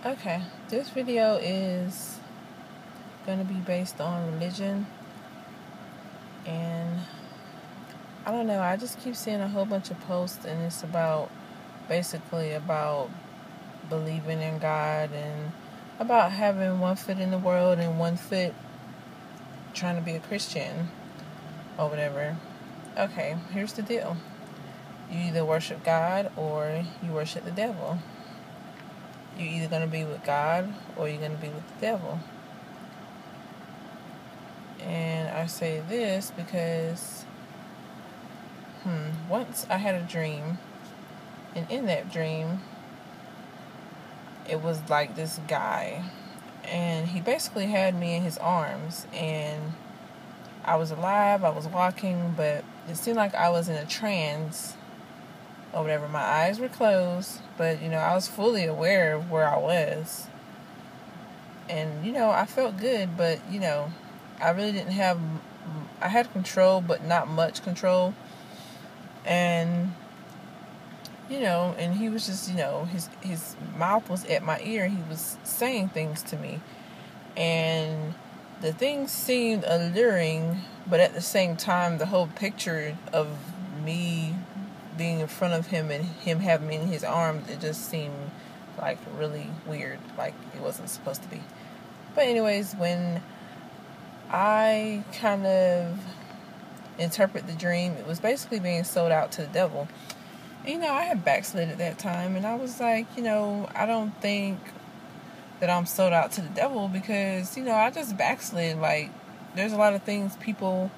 Okay, this video is going to be based on religion, and I don't know, I just keep seeing a whole bunch of posts, and it's basically about believing in God and about having one foot in the world and one foot trying to be a Christian or whatever. Okay, here's the deal. You either worship God or you worship the devil. You're either going to be with God or you're going to be with the devil. And I say this because once I had a dream, and in that dream it was like this guy, and he basically had me in his arms, and I was alive, I was walking, but it seemed like I was in a trance or whatever. My eyes were closed, but I was fully aware of where I was, and I felt good, but I really didn't have, I had control but not much control. And and he was just, his mouth was at my ear. He was saying things to me, and the things seemed alluring, but at the same time, the whole picture of me being in front of him and him having me in his arms, it just seemed like really weird, like it wasn't supposed to be. But anyways, when I kind of interpret the dream, it was basically being sold out to the devil. I had backslid at that time, and I was like, I don't think that I'm sold out to the devil, because, I just backslid. Like, there's a lot of things people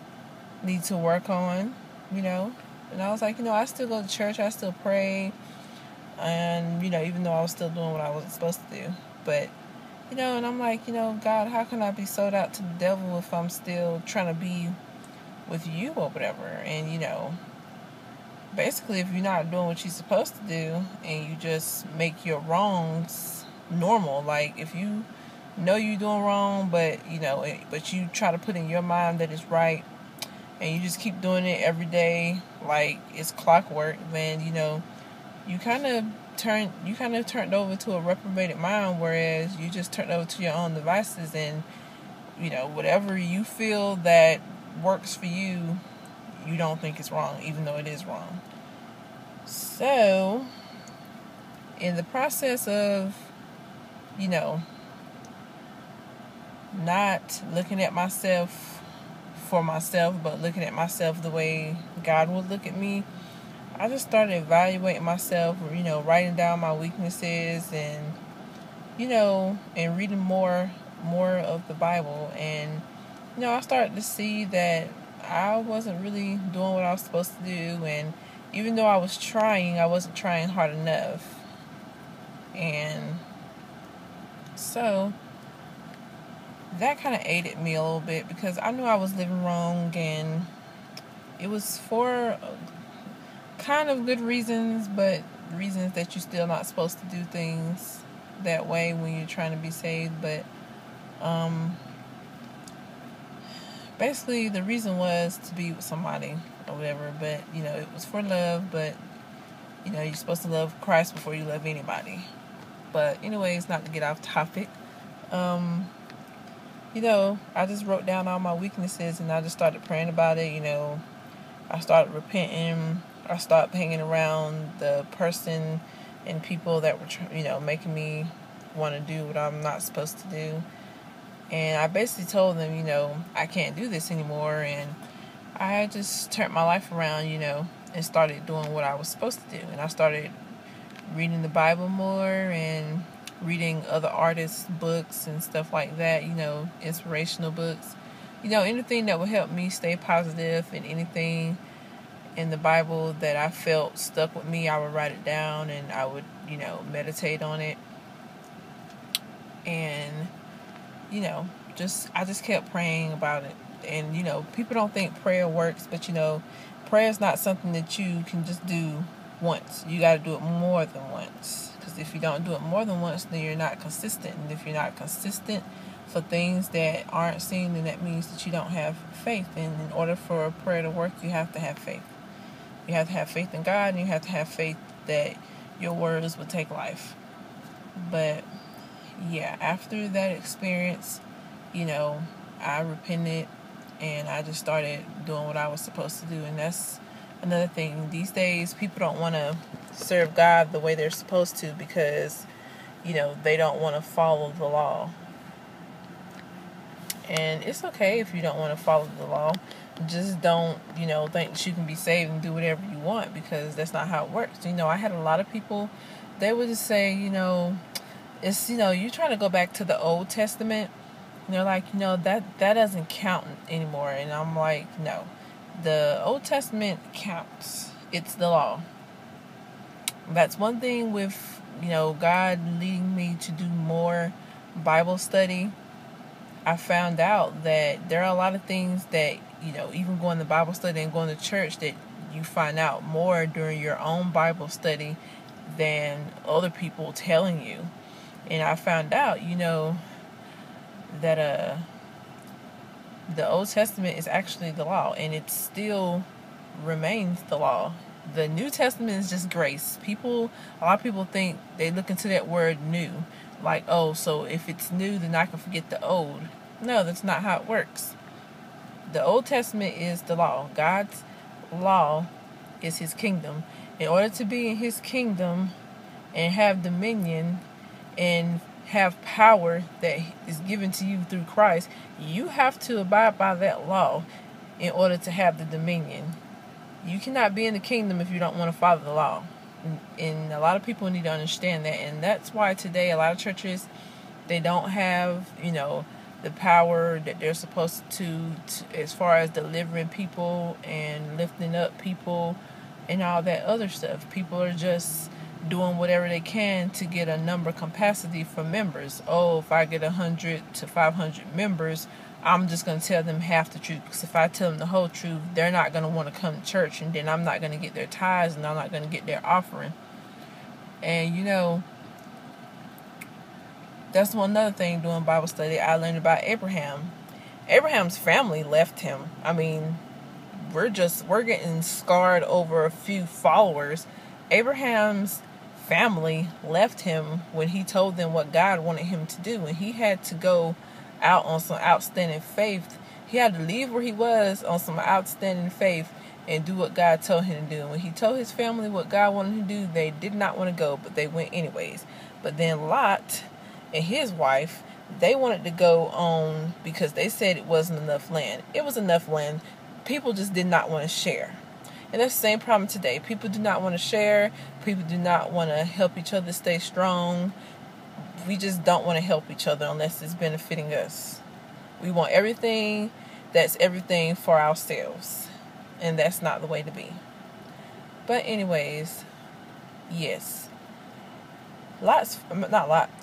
need to work on, and I was like, I still go to church, I still pray, and, even though I was still doing what I wasn't supposed to do, but, and I'm like, God, how can I be sold out to the devil if I'm still trying to be with you or whatever? And, basically, if you're not doing what you're supposed to do and you just make your wrongs normal, like if you know you're doing wrong, but you try to put in your mind that it's right, and you just keep doing it every day like it's clockwork, then you kind of turned over to a reprobated mind, whereas you just turned over to your own devices, and whatever you feel that works for you, you don't think it's wrong, even though it is wrong. So, in the process of, not looking at myself for myself, but looking at myself the way God would look at me, I just started evaluating myself, writing down my weaknesses, and, and reading more of the Bible. And, I started to see that I wasn't really doing what I was supposed to do, and even though I was trying, I wasn't trying hard enough. And so that kind of aided me a little bit, because I knew I was living wrong, and it was for kind of good reasons, but reasons that you're still not supposed to do things that way when you're trying to be saved. But basically the reason was to be with somebody or whatever, but it was for love. But you're supposed to love Christ before you love anybody. But anyways, not to get off topic, I just wrote down all my weaknesses, and I just started praying about it. I started repenting. I stopped hanging around the person and people that were making me want to do what I'm not supposed to do. And I basically told them, I can't do this anymore. And I just turned my life around, and started doing what I was supposed to do. And I started reading the Bible more, and reading other artists' books and stuff like that, inspirational books. Anything that would help me stay positive, and anything in the Bible that I felt stuck with me, I would write it down, and I would, meditate on it. And I just kept praying about it. And, people don't think prayer works, but, prayer is not something that you can just do once. You got to do it more than once. Because if you don't do it more than once, then you're not consistent. And if you're not consistent for things that aren't seen, then that means that you don't have faith. And in order for a prayer to work, you have to have faith. You have to have faith in God, and you have to have faith that your words will take life. But yeah, after that experience, you know, I repented and I just started doing what I was supposed to do. And that's another thing. These days, people don't want to serve God the way they're supposed to because, you know, they don't want to follow the law. And it's okay if you don't want to follow the law. Just don't, you know, think that you can be saved and do whatever you want, because that's not how it works. You know, I had a lot of people, they would just say, you know, it's, you know, you trying to go back to the Old Testament. And they're like, you know, that doesn't count anymore. And I'm like, no. The Old Testament counts. It's the law. That's one thing with, you know, God leading me to do more Bible study. I found out that there are a lot of things that, you know, even going to Bible study and going to church, that you find out more during your own Bible study than other people telling you. And I found out, you know, that the Old Testament is actually the law, and it still remains the law. The New Testament is just grace. A lot of people think, they look into that word new, like, oh, so if it's new, then I can forget the old. No, that's not how it works. The Old Testament is the law. God's law is his kingdom. In order to be in his kingdom and have dominion and have power that is given to you through Christ, you have to abide by that law in order to have the dominion. You cannot be in the kingdom if you don't want to follow the law. And a lot of people need to understand that. And that's why today a lot of churches, they don't have, you know, the power that they're supposed to as far as delivering people and lifting up people and all that other stuff. People are just doing whatever they can to get a number capacity for members. Oh, if I get 100 to 500 members, I'm just going to tell them half the truth. Because if I tell them the whole truth, they're not going to want to come to church, and then I'm not going to get their tithes, and I'm not going to get their offering. And, you know, that's one other thing doing Bible study I learned about Abraham. Abraham's family left him. I mean, we're getting scarred over a few followers. Abraham's family left him when he told them what God wanted him to do, and he had to go out on some outstanding faith. He had to leave where he was on some outstanding faith and do what God told him to do. And when he told his family what God wanted him to do, they did not want to go, but they went anyways. But then Lot and his wife, they wanted to go on because they said it wasn't enough land. It was enough land. People just did not want to share. And that's the same problem today. People do not want to share. People do not want to help each other stay strong. We just don't want to help each other unless it's benefiting us. We want everything that's everything for ourselves. And that's not the way to be. But anyways, yes.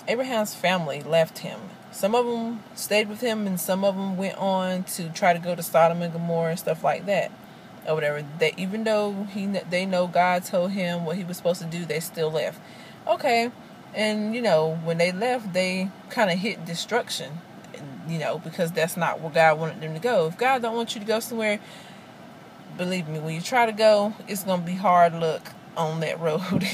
Abraham's family left him. Some of them stayed with him, and some of them went on to try to go to Sodom and Gomorrah and stuff like that, or whatever. Even though they know God told him what he was supposed to do, they still left. Okay, and you know, when they left, they kind of hit destruction, you know, because that's not where God wanted them to go. If God don't want you to go somewhere, believe me, when you try to go, it's gonna be hard luck on that road.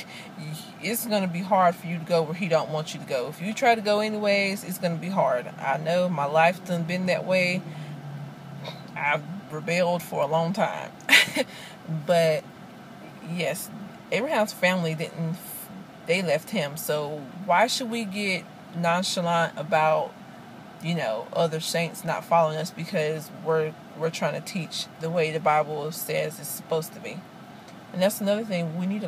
It's going to be hard for you to go where he don't want you to go. If you try to go anyways, it's going to be hard. I know my life's done been that way. I've rebelled for a long time. But yes, Abraham's family they left him. So why should we get nonchalant about, you know, other saints not following us because we're trying to teach the way the Bible says it's supposed to be? And that's another thing. We need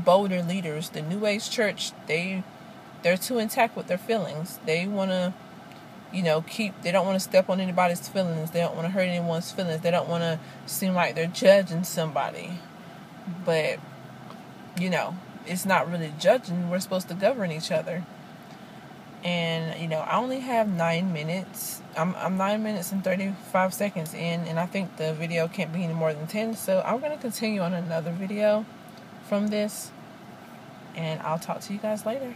bolder leaders. The New Age church, they're too intact with their feelings. They want to, you know, they don't want to step on anybody's feelings. They don't want to hurt anyone's feelings. They don't want to seem like they're judging somebody. But, you know, it's not really judging. We're supposed to govern each other. And, you know, I only have 9 minutes. I'm 9 minutes and 35 seconds in, and I think the video can't be any more than 10. So I'm going to continue on another video from this, and I'll talk to you guys later.